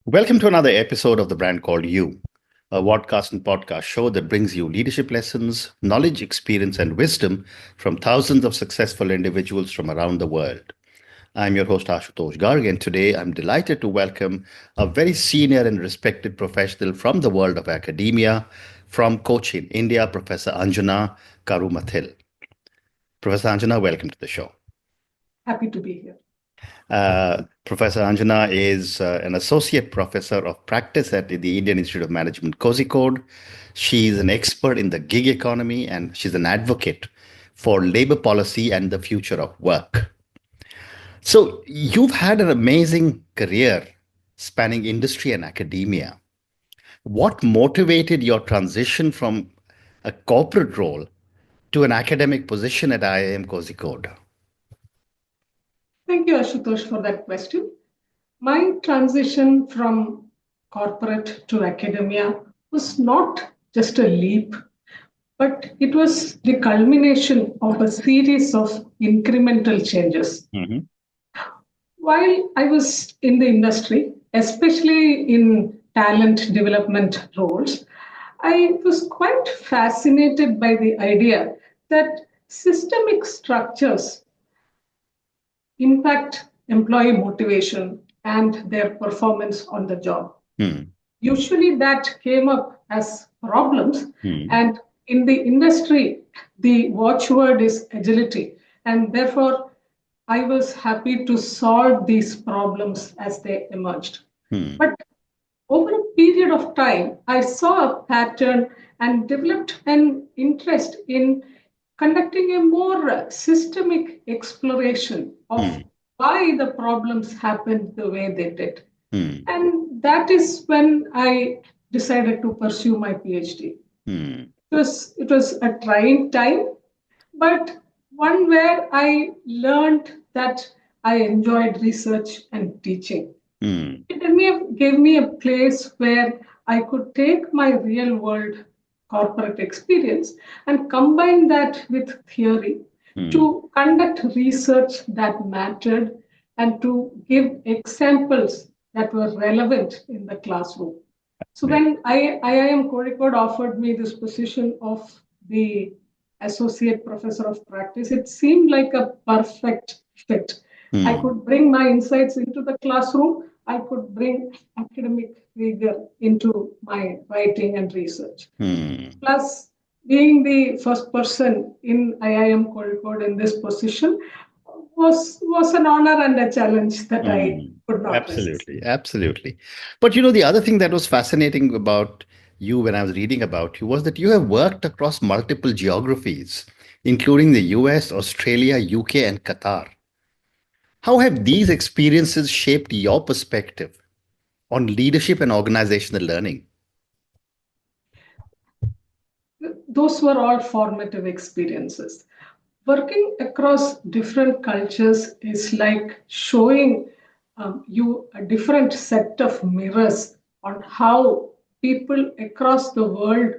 Welcome to another episode of the brand called You, a podcast and podcast show that brings you leadership lessons, knowledge, experience, and wisdom from thousands of successful individuals from around the world. I'm your host, Ashutosh Garg, and today I'm delighted to welcome a very senior and respected professional from the world of academia, from Cochin, India, Professor Anjana Karumathil. Professor Anjana, welcome to the show. Happy to be here. Professor Anjana is an associate professor of practice at the Indian Institute of Management, Kozhikode. She's an expert in the gig economy and she's an advocate for labor policy and the future of work. So you've had an amazing career spanning industry and academia. What motivated your transition from a corporate role to an academic position at IIM Kozhikode? Thank you, Ashutosh, for that question. My transition from corporate to academia was not just a leap, but it was the culmination of a series of incremental changes. Mm-hmm. While I was in the industry, especially in talent development roles, I was quite fascinated by the idea that systemic structures impact employee motivation and their performance on the job. Usually that came up as problems, and in the industry, the watchword is agility. And therefore, I was happy to solve these problems as they emerged. But over a period of time, I saw a pattern and developed an interest in conducting a more systemic exploration of why the problems happened the way they did. And that is when I decided to pursue my PhD. It was a trying time, but one where I learned that I enjoyed research and teaching. It gave me a place where I could take my real world corporate experience and combine that with theory to conduct research that mattered and to give examples that were relevant in the classroom. So when IIM Kozhikode offered me this position of the associate professor of practice, it seemed like a perfect fit. I could bring my insights into the classroom. I could bring academic rigor into my writing and research. Plus, being the first person in IIM Kozhikode in this position was an honor and a challenge that I could not resist. Absolutely. But the other thing that was fascinating about you when I was reading about you was that you have worked across multiple geographies, including the US, Australia, UK, and Qatar. How have these experiences shaped your perspective on leadership and organizational learning? Those were all formative experiences. Working across different cultures is like showing you a different set of mirrors on how people across the world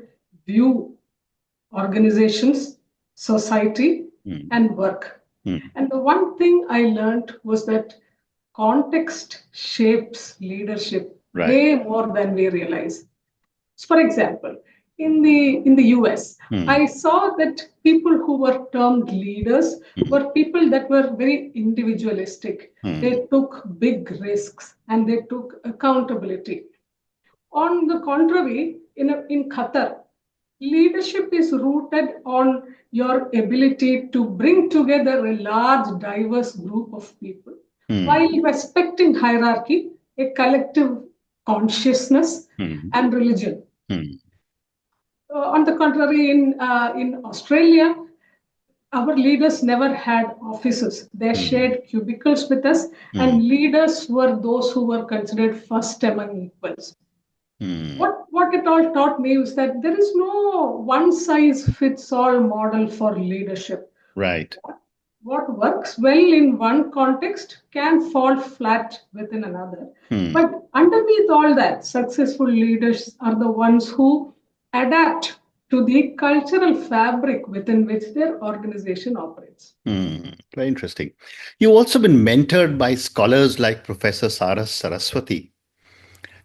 view organizations, society, and work. And the one thing I learned was that context shapes leadership way more than we realize. So for example, in the US, I saw that people who were termed leaders were people that were very individualistic. They took big risks and they took accountability. On the contrary, in Qatar, leadership is rooted on your ability to bring together a large, diverse group of people while respecting hierarchy, a collective consciousness, and religion. On the contrary, in Australia, our leaders never had offices. They shared cubicles with us, and leaders were those who were considered first among equals. What it all taught me was that there is no one-size-fits-all model for leadership. Right. What works well in one context can fall flat within another. But underneath all that, successful leaders are the ones who adapt to the cultural fabric within which their organization operates. Very interesting. You've also been mentored by scholars like Professor Saras Saraswati.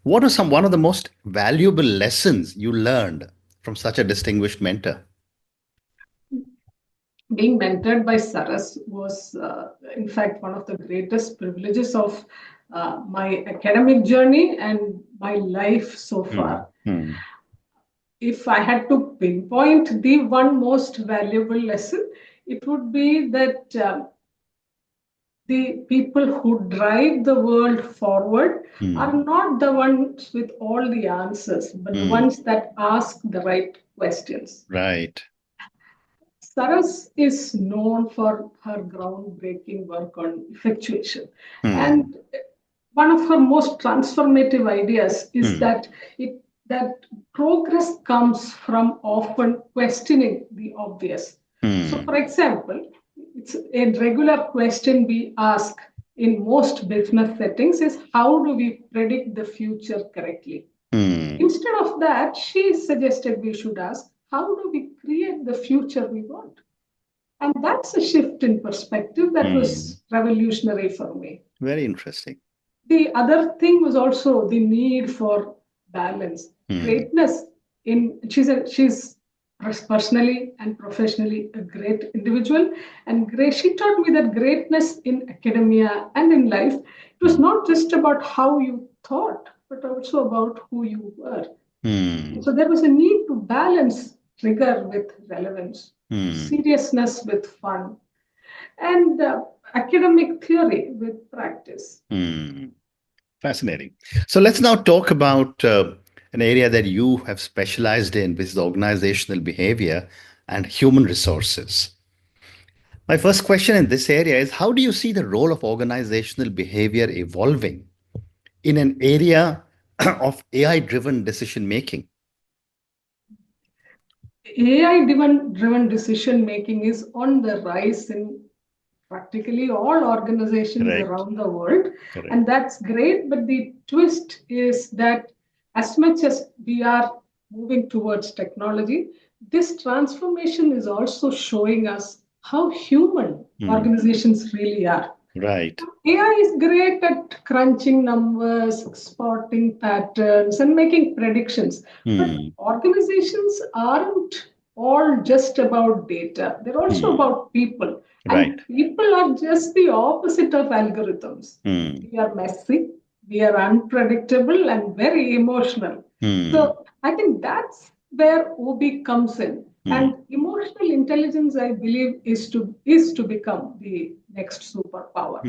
What are one of the most valuable lessons you learned from such a distinguished mentor? Being mentored by Saras was, in fact, one of the greatest privileges of my academic journey and my life so far. If I had to pinpoint the one most valuable lesson, it would be that the people who drive the world forward are not the ones with all the answers, but the ones that ask the right questions. Right. Saras is known for her groundbreaking work on effectuation. And one of her most transformative ideas is that progress comes from often questioning the obvious. So, for example, it's a regular question we ask in most business settings is how do we predict the future correctly? Instead of that, she suggested we should ask, how do we create the future we want? And that's a shift in perspective that was revolutionary for me. Very interesting. The other thing was also the need for balance. Greatness she's personally and professionally a great individual. And she taught me that greatness in academia and in life, it was not just about how you thought, but also about who you were. So there was a need to balance rigor with relevance, seriousness with fun, and academic theory with practice. Fascinating. So let's now talk about an area that you have specialized in, which is organizational behavior and human resources. My first question in this area is, how do you see the role of organizational behavior evolving in an area of AI-driven decision making? AI-driven decision making is on the rise in practically all organizations around the world. And that's great. But the twist is that as much as we are moving towards technology, this transformation is also showing us how human organizations really are. Right. AI is great at crunching numbers, spotting patterns, and making predictions. But organizations aren't all just about data. They're also about people. And people are just the opposite of algorithms. We are messy, we are unpredictable, and very emotional. So I think that's where OB comes in. And emotional intelligence, I believe, is to become the next superpower.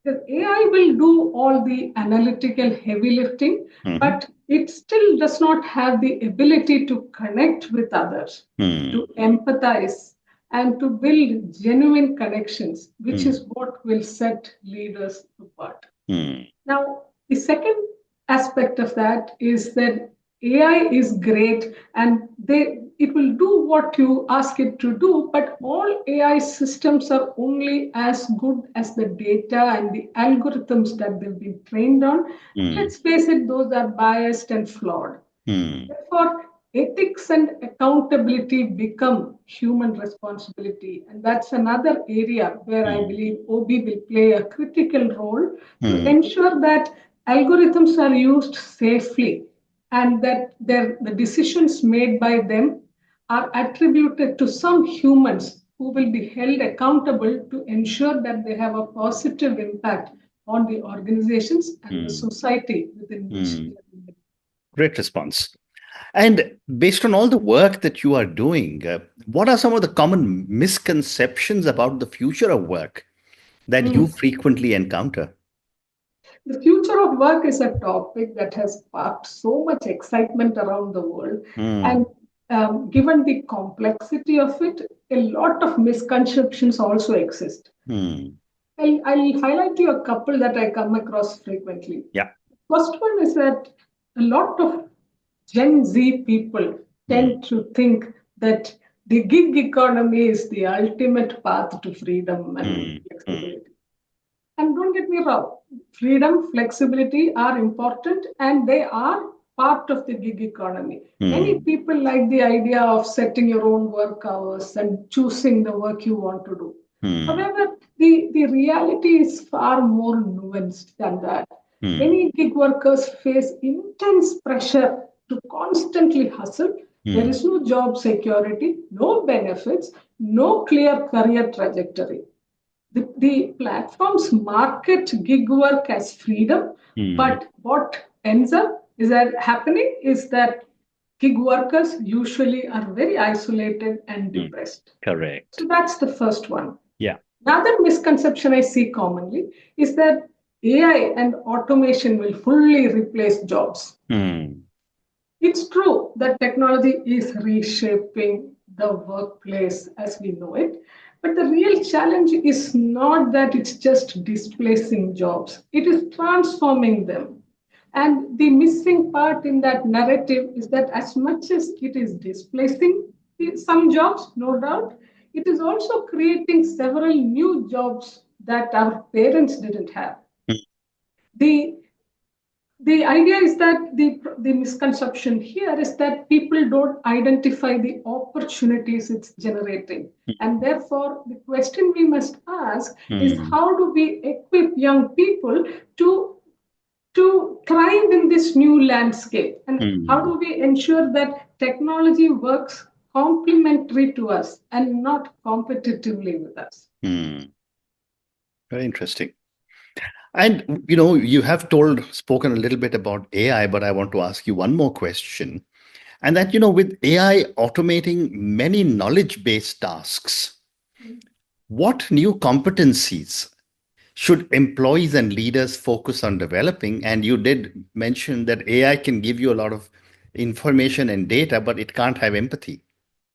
The AI will do all the analytical heavy lifting, but it still does not have the ability to connect with others, to empathize, and to build genuine connections, which is what will set leaders apart. Now, the second aspect of that is that AI is great and it will do what you ask it to do, but all AI systems are only as good as the data and the algorithms that they've been trained on. Let's face it, those are biased and flawed. Therefore, ethics and accountability become human responsibility. And that's another area where I believe OB will play a critical role to ensure that algorithms are used safely and that the decisions made by them are attributed to some humans who will be held accountable to ensure that they have a positive impact on the organizations and the society within which they are living. Great response. And based on all the work that you are doing, what are some of the common misconceptions about the future of work that you frequently encounter? The future of work is a topic that has sparked so much excitement around the world. And given the complexity of it, a lot of misconceptions also exist. I'll highlight you a couple that I come across frequently. Yeah. First one is that a lot of Gen Z people tend to think that the gig economy is the ultimate path to freedom and flexibility. And don't get me wrong, freedom, flexibility are important and they are part of the gig economy. Many people like the idea of setting your own work hours and choosing the work you want to do. However, the reality is far more nuanced than that. Many gig workers face intense pressure to constantly hustle. There is no job security, no benefits, no clear career trajectory. The platforms market gig work as freedom, but what ends up is that happening is that gig workers usually are very isolated and depressed. Correct. So that's the first one. Yeah. Another misconception I see commonly is that AI and automation will fully replace jobs. It's true that technology is reshaping the workplace as we know it, but the real challenge is not that it's just displacing jobs, it is transforming them. And the missing part in that narrative is that as much as it is displacing some jobs, no doubt, it is also creating several new jobs that our parents didn't have. The the idea is that the misconception here is that people don't identify the opportunities it's generating. And therefore, the question we must ask is how do we equip young people to thrive in this new landscape? And how do we ensure that technology works complementary to us and not competitively with us? Very interesting. And, you have spoken a little bit about AI, but I want to ask you one more question. And that, with AI automating many knowledge-based tasks, what new competencies should employees and leaders focus on developing? And you did mention that AI can give you a lot of information and data, but it can't have empathy.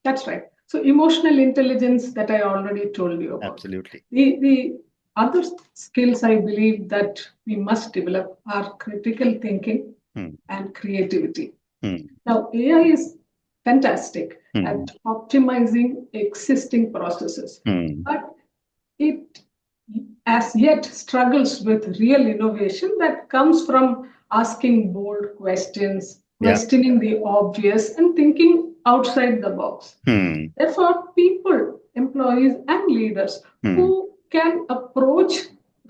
That's right. So emotional intelligence that I already told you about. Absolutely. The other skills I believe that we must develop are critical thinking and creativity. Now, AI is fantastic at optimizing existing processes, but it as yet struggles with real innovation that comes from asking bold questions, questioning the obvious, and thinking outside the box. Therefore, people, employees, and leaders who can approach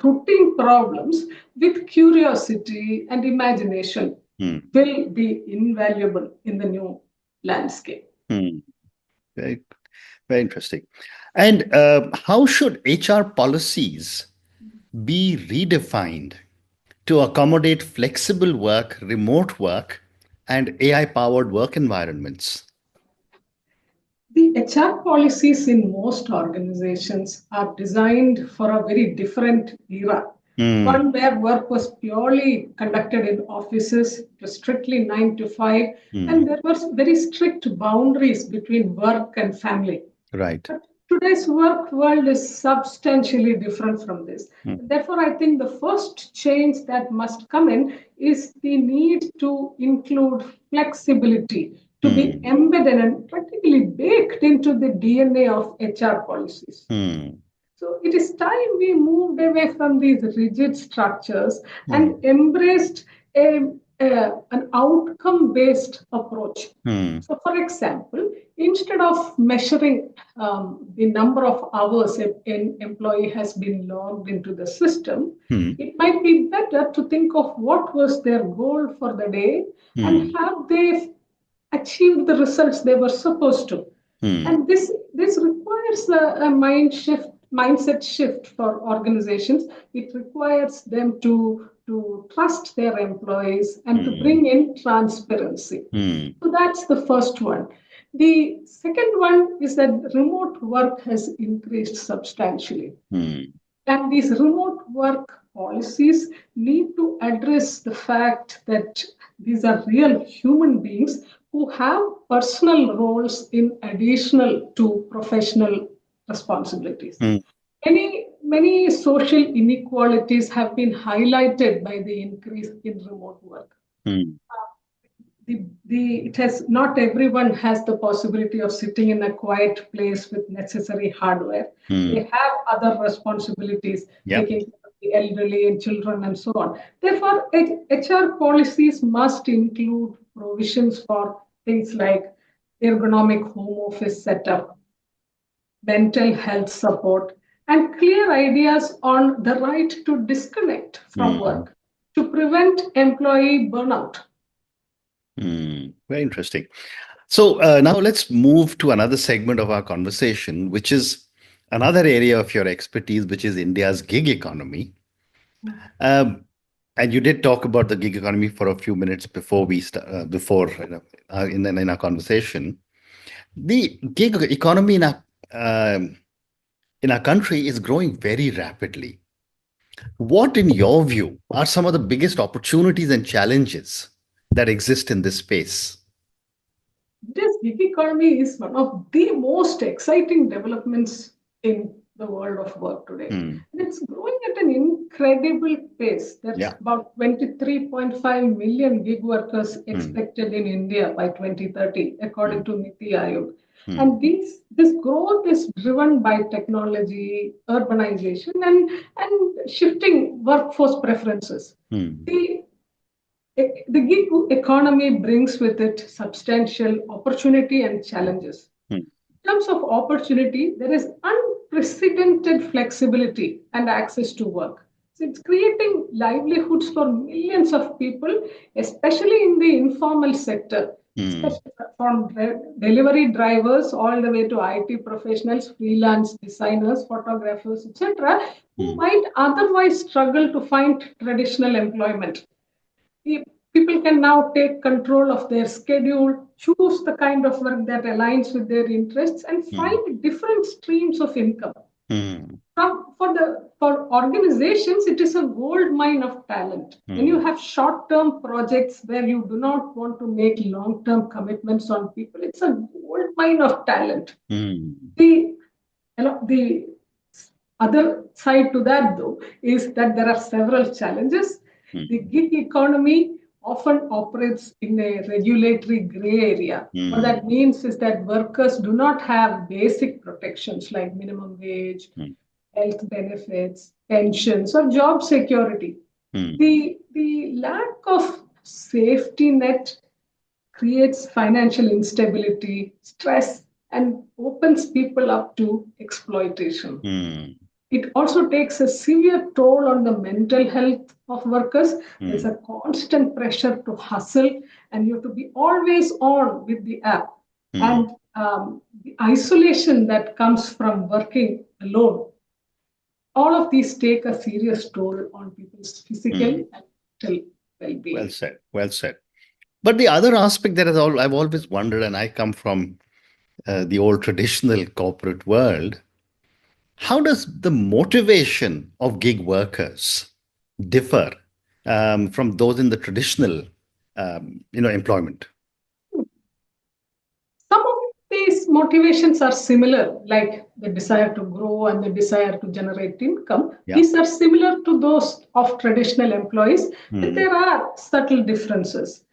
routine problems with curiosity and imagination will be invaluable in the new landscape. Very, very interesting. And how should HR policies be redefined to accommodate flexible work, remote work, and AI-powered work environments? The HR policies in most organizations are designed for a very different era. One where work was purely conducted in offices, strictly 9 to 5, and there was very strict boundaries between work and family. Right. But today's work world is substantially different from this. Therefore, I think the first change that must come in is the need to include flexibility, to be embedded and practically baked into the DNA of HR policies. So it is time we moved away from these rigid structures and embraced an outcome-based approach. So, for example, instead of measuring the number of hours an employee has been logged into the system, it might be better to think of what was their goal for the day and have they achieved the results they were supposed to. And this requires a mindset shift for organizations. It requires them to trust their employees and to bring in transparency. So that's the first one. The second one is that remote work has increased substantially. And these remote work policies need to address the fact that these are real human beings who have personal roles in additional to professional responsibilities. Many social inequalities have been highlighted by the increase in remote work. It has not everyone has the possibility of sitting in a quiet place with necessary hardware. They have other responsibilities, taking care of the elderly and children and so on. Therefore, HR policies must include provisions for things like ergonomic home office setup, mental health support, and clear ideas on the right to disconnect from work. to prevent employee burnout. Very interesting. So now let's move to another segment of our conversation, which is another area of your expertise, which is India's gig economy. And you did talk about the gig economy for a few minutes before in our conversation. The gig economy in our country is growing very rapidly. What, in your view, are some of the biggest opportunities and challenges that exist in this space? This gig economy is one of the most exciting developments in the world of work today. And it's growing at an incredible pace. There's about 23.5 million gig workers expected in India by 2030, according to NITI Aayog. And this growth is driven by technology, urbanization, and shifting workforce preferences. The gig economy brings with it substantial opportunity and challenges. In terms of opportunity, there is unprecedented flexibility and access to work. So it's creating livelihoods for millions of people, especially in the informal sector, especially from delivery drivers all the way to IT professionals, freelance designers, photographers, etc., who might otherwise struggle to find traditional employment. People can now take control of their schedule, choose the kind of work that aligns with their interests, and find different streams of income. For organizations, it is a gold mine of talent. When you have short-term projects where you do not want to make long-term commitments on people, it's a gold mine of talent. The other side to that, though, is that there are several challenges. The gig economy often operates in a regulatory gray area. What that means is that workers do not have basic protections like minimum wage, health benefits, pensions, or job security. The lack of safety net creates financial instability, stress, and opens people up to exploitation. It also takes a severe toll on the mental health of workers. There's a constant pressure to hustle, and you have to be always on with the app. And the isolation that comes from working alone, all of these take a serious toll on people's physical and mental well-being. Well said. Well said. But the other aspect that I've always wondered, and I come from the old traditional corporate world, how does the motivation of gig workers differ from those in the traditional, employment? Some of these motivations are similar, like the desire to grow and the desire to generate income. These are similar to those of traditional employees, but there are subtle differences.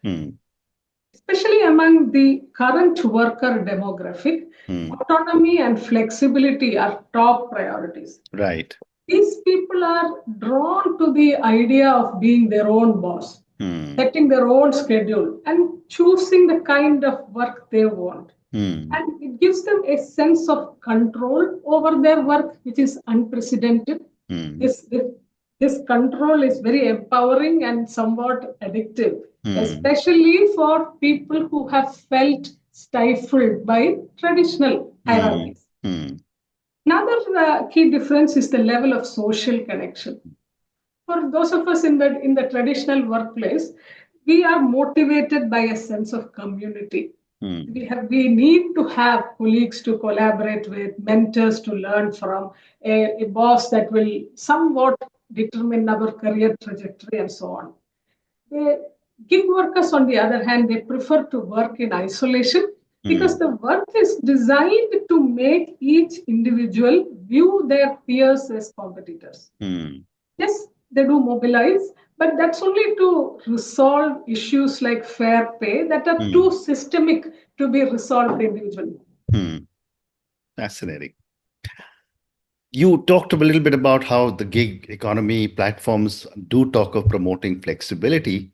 Especially among the current worker demographic, autonomy and flexibility are top priorities. Right. These people are drawn to the idea of being their own boss, setting their own schedule, and choosing the kind of work they want. And it gives them a sense of control over their work, which is unprecedented. This control is very empowering and somewhat addictive, especially for people who have felt stifled by traditional hierarchies. Another key difference is the level of social connection. For those of us in the traditional workplace, we are motivated by a sense of community. We need to have colleagues to collaborate with, mentors to learn from, a boss that will somewhat determine our career trajectory, and so on. The gig workers, on the other hand, they prefer to work in isolation because the work is designed to make each individual view their peers as competitors. Yes, they do mobilize, but that's only to resolve issues like fair pay that are too systemic to be resolved individually. Fascinating. You talked a little bit about how the gig economy platforms do talk of promoting flexibility,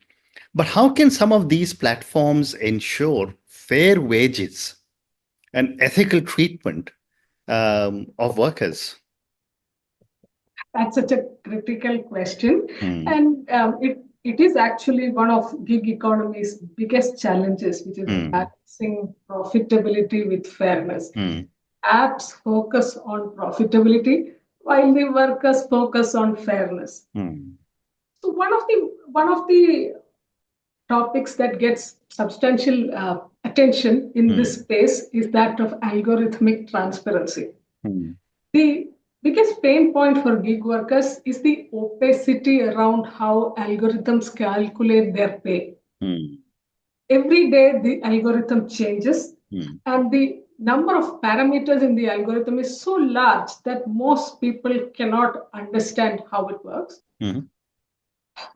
but how can some of these platforms ensure fair wages and ethical treatment of workers? That's such a critical question. And it is actually one of gig economy's biggest challenges, which is balancing profitability with fairness. Apps focus on profitability while the workers focus on fairness. So one of the topics that gets substantial attention in this space is that of algorithmic transparency. The biggest pain point for gig workers is the opacity around how algorithms calculate their pay. Every day, the algorithm changes, and the number of parameters in the algorithm is so large that most people cannot understand how it works.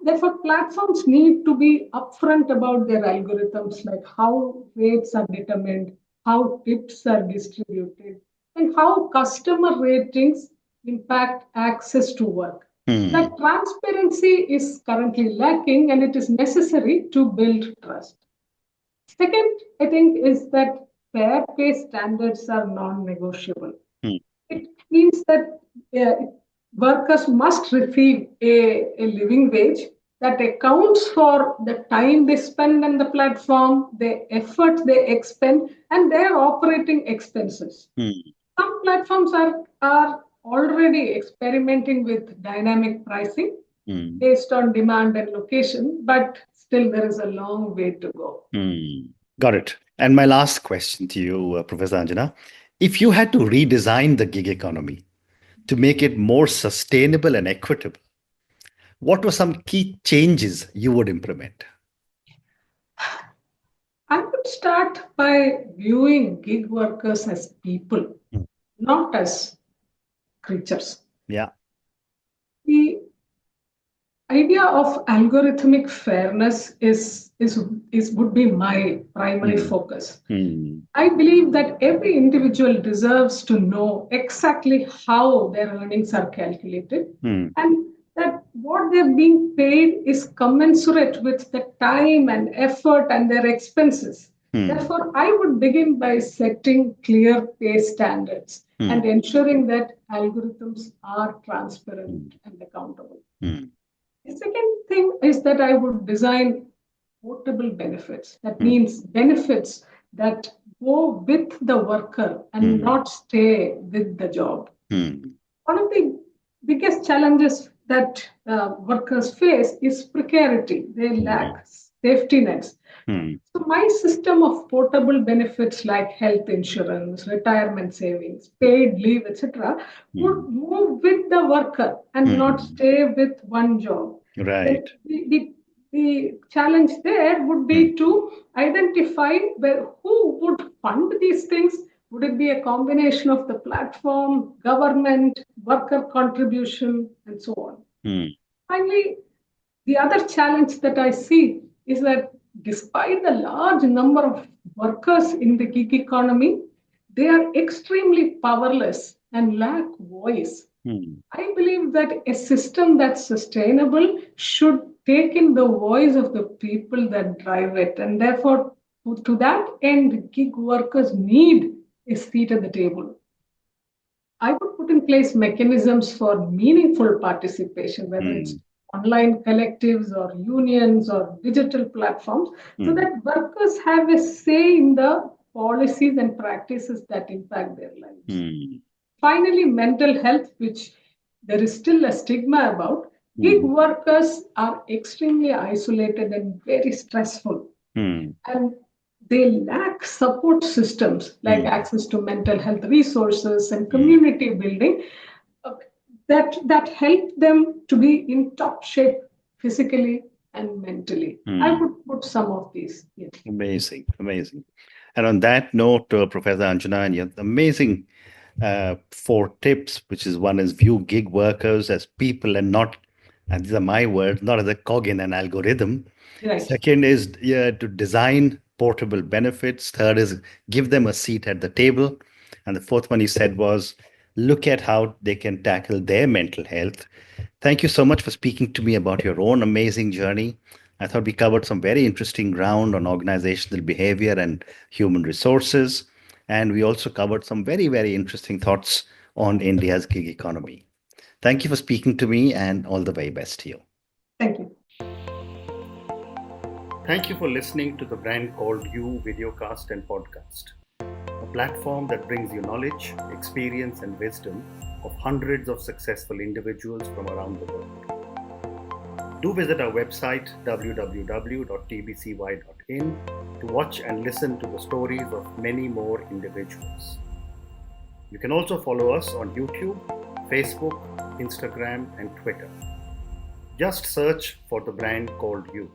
Therefore, platforms need to be upfront about their algorithms, like how rates are determined, how tips are distributed, and how customer ratings impact access to work. That transparency is currently lacking, and it is necessary to build trust. Second, I think, is that fair pay standards are non-negotiable. It means that workers must receive a living wage that accounts for the time they spend on the platform, the effort they expend, and their operating expenses. Some platforms are already experimenting with dynamic pricing based on demand and location, but still there is a long way to go. Got it. And my last question to you, Professor Anjana, if you had to redesign the gig economy to make it more sustainable and equitable, what were some key changes you would implement? I would start by viewing gig workers as people, not as creatures. Yeah. The idea of algorithmic fairness is would be my primary focus. I believe that every individual deserves to know exactly how their earnings are calculated and that what they're being paid is commensurate with the time and effort and their expenses. Therefore, I would begin by setting clear pay standards and ensuring that algorithms are transparent and accountable. The second thing is that I would design portable benefits. That means benefits that go with the worker and not stay with the job. One of the biggest challenges that workers face is precarity. They lack safety nets. So my system of portable benefits like health insurance, retirement savings, paid leave, etc., would move with the worker and not stay with one job. Right. The challenge there would be to identify who would fund these things. Would it be a combination of the platform, government, worker contribution, and so on? Finally, the other challenge that I see is that despite the large number of workers in the gig economy, they are extremely powerless and lack voice. I believe that a system that's sustainable should take in the voice of the people that drive it. And therefore, to that end, gig workers need a seat at the table. I would put in place mechanisms for meaningful participation, whether it's online collectives or unions or digital platforms, so that workers have a say in the policies and practices that impact their lives. Finally, mental health, which there is still a stigma about. Gig workers are extremely isolated and very stressful. And they lack support systems like access to mental health resources and community building that help them to be in top shape physically and mentally. I would put some of these in. Amazing, amazing. And on that note, Professor Anjana, and your amazing 4 tips, which is one is view gig workers as people and not, and these are my words, not as a cog in an algorithm. Right. Second is to design portable benefits. Third is give them a seat at the table. And the fourth one you said was look at how they can tackle their mental health. Thank you so much for speaking to me about your own amazing journey. I thought we covered some very interesting ground on organizational behavior and human resources. And we also covered some very, very interesting thoughts on India's gig economy. Thank you for speaking to me and all the very best to you. Thank you. Thank you for listening to the brand called You videocast and podcast, a platform that brings you knowledge, experience, and wisdom of hundreds of successful individuals from around the world. Do visit our website www.tbcy.in to watch and listen to the stories of many more individuals. You can also follow us on YouTube, Facebook, Instagram, and Twitter. Just search for the brand called You.